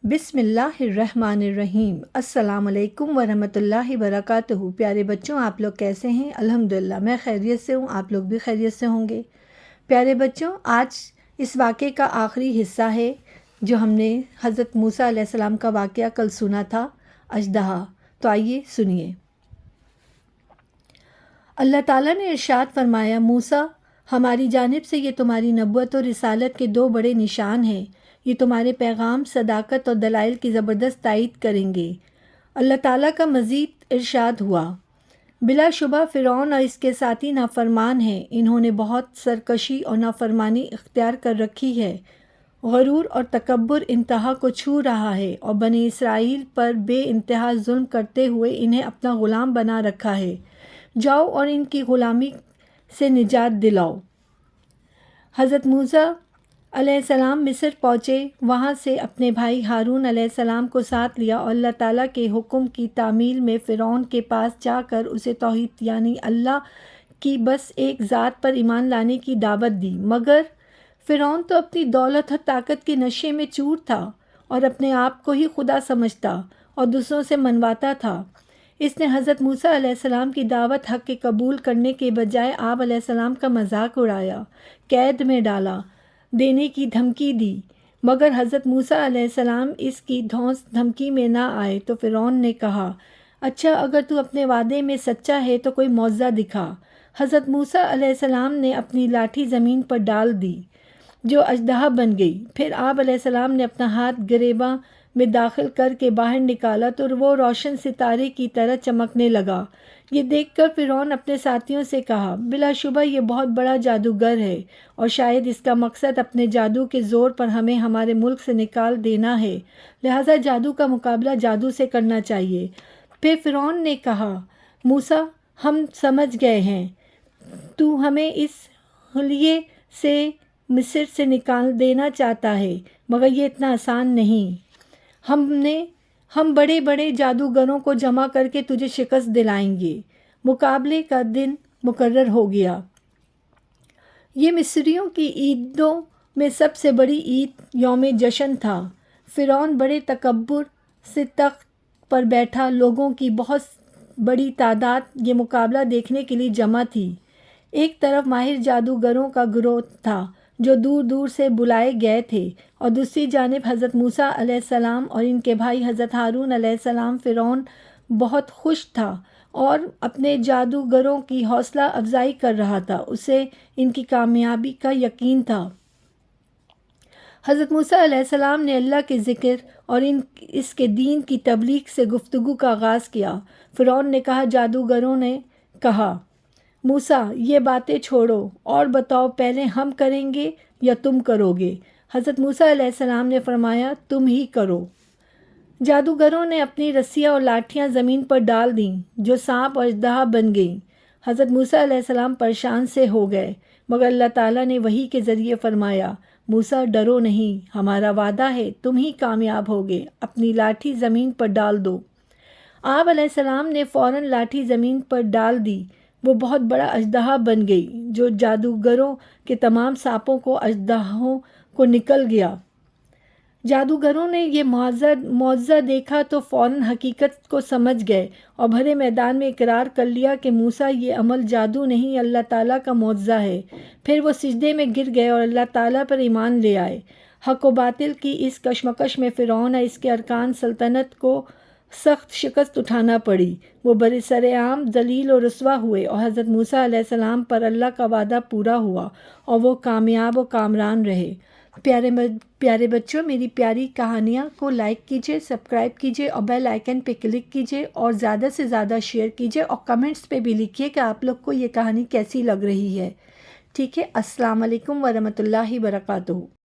بسم اللہ الرحمن الرحیم۔ السلام علیکم ورحمۃ اللہ وبرکاتہ۔ پیارے بچوں، آپ لوگ کیسے ہیں؟ الحمدللہ میں خیریت سے ہوں، آپ لوگ بھی خیریت سے ہوں گے۔ پیارے بچوں، آج اس واقعے کا آخری حصہ ہے جو ہم نے حضرت موسیٰ علیہ السلام کا واقعہ کل سنا تھا، اژدہا۔ تو آئیے سنیے۔ اللہ تعالیٰ نے ارشاد فرمایا، موسیٰ، ہماری جانب سے یہ تمہاری نبوت اور رسالت کے دو بڑے نشان ہیں۔ یہ تمہارے پیغام، صداقت اور دلائل کی زبردست تائید کریں گے۔ اللہ تعالیٰ کا مزید ارشاد ہوا، بلا شبہ فرعون اور اس کے ساتھی نافرمان ہیں۔ انہوں نے بہت سرکشی اور نافرمانی اختیار کر رکھی ہے۔ غرور اور تکبر انتہا کو چھو رہا ہے اور بنی اسرائیل پر بے انتہا ظلم کرتے ہوئے انہیں اپنا غلام بنا رکھا ہے۔ جاؤ اور ان کی غلامی سے نجات دلاؤ۔ حضرت موسیٰ علیہ السلام مصر پہنچے، وہاں سے اپنے بھائی ہارون علیہ السلام کو ساتھ لیا اور اللہ تعالیٰ کے حکم کی تعمیل میں فرعون کے پاس جا کر اسے توحید یعنی اللہ کی بس ایک ذات پر ایمان لانے کی دعوت دی۔ مگر فرعون تو اپنی دولت اور طاقت کے نشے میں چور تھا اور اپنے آپ کو ہی خدا سمجھتا اور دوسروں سے منواتا تھا۔ اس نے حضرت موسیٰ علیہ السلام کی دعوت حق کے قبول کرنے کے بجائے آپ علیہ السلام کا مذاق اڑایا، قید میں ڈالا، دینے کی دھمکی دی۔ مگر حضرت موسیٰ علیہ السلام اس کی دھونس دھمکی میں نہ آئے تو فرعون نے کہا، اچھا اگر تو اپنے وعدے میں سچا ہے تو کوئی معجزہ دکھا۔ حضرت موسیٰ علیہ السلام نے اپنی لاٹھی زمین پر ڈال دی جو اژدہا بن گئی۔ پھر آپ علیہ السلام نے اپنا ہاتھ گریباں میں داخل کر کے باہر نکالا تو وہ روشن ستارے کی طرح چمکنے لگا۔ یہ دیکھ کر فرعون اپنے ساتھیوں سے کہا، بلا شبہ یہ بہت بڑا جادوگر ہے اور شاید اس کا مقصد اپنے جادو کے زور پر ہمیں ہمارے ملک سے نکال دینا ہے، لہٰذا جادو کا مقابلہ جادو سے کرنا چاہیے۔ پھر فرعون نے کہا، موسیٰ، ہم سمجھ گئے ہیں، تو ہمیں اس حلیے سے مصر سے نکال دینا چاہتا ہے، مگر یہ اتنا آسان نہیں۔ ہم بڑے بڑے جادوگروں کو جمع کر کے تجھے شکست دلائیں گے۔ مقابلے کا دن مقرر ہو گیا۔ یہ مصریوں کی عیدوں میں سب سے بڑی عید یوم جشن تھا۔ فرعون بڑے تکبر سے تخت پر بیٹھا، لوگوں کی بہت بڑی تعداد یہ مقابلہ دیکھنے کے لیے جمع تھی۔ ایک طرف ماہر جادوگروں کا گروہ تھا جو دور دور سے بلائے گئے تھے، اور دوسری جانب حضرت موسیٰ علیہ السلام اور ان کے بھائی حضرت ہارون علیہ السلام۔ فرعون بہت خوش تھا اور اپنے جادوگروں کی حوصلہ افزائی کر رہا تھا، اسے ان کی کامیابی کا یقین تھا۔ حضرت موسیٰ علیہ السلام نے اللہ کے ذکر اور اس کے دین کی تبلیغ سے گفتگو کا آغاز کیا۔ فرعون نے کہا، جادوگروں نے کہا، موسیٰ، یہ باتیں چھوڑو اور بتاؤ پہلے ہم کریں گے یا تم کرو گے؟ حضرت موسیٰ علیہ السلام نے فرمایا، تم ہی کرو۔ جادوگروں نے اپنی رسیاں اور لاٹھیاں زمین پر ڈال دیں جو سانپ اور اژدہا بن گئیں۔ حضرت موسیٰ علیہ السلام پریشان سے ہو گئے، مگر اللہ تعالیٰ نے وحی کے ذریعے فرمایا، موسیٰ ڈرو نہیں، ہمارا وعدہ ہے تم ہی کامیاب ہوگے، اپنی لاٹھی زمین پر ڈال دو۔ آپ علیہ السلام نے فوراً لاٹھی زمین پر ڈال دی، وہ بہت بڑا اژدہا بن گئی جو جادوگروں کے تمام سانپوں کو اژدہوں کو نکل گیا۔ جادوگروں نے یہ معجزہ دیکھا تو فوراً حقیقت کو سمجھ گئے اور بھرے میدان میں اقرار کر لیا کہ موسیٰ یہ عمل جادو نہیں، اللہ تعالیٰ کا معجزہ ہے۔ پھر وہ سجدے میں گر گئے اور اللہ تعالیٰ پر ایمان لے آئے۔ حق و باطل کی اس کشمکش میں فرعون اور اس کے ارکان سلطنت کو سخت شکست اٹھانا پڑی۔ وہ برسر عام ذلیل و رسوا ہوئے اور حضرت موسیٰ علیہ السلام پر اللہ کا وعدہ پورا ہوا اور وہ کامیاب و کامران رہے۔ پیارے بچوں، میری پیاری کہانیاں کو لائک کیجیے، سبسکرائب کیجیے اور بیل آئیکن پہ کلک کیجیے اور زیادہ سے زیادہ شیئر کیجیے اور کمنٹس پہ بھی لکھیے کہ آپ لوگ کو یہ کہانی کیسی لگ رہی ہے۔ ٹھیک ہے، السلام علیکم ورحمۃ اللہ وبرکاتہ۔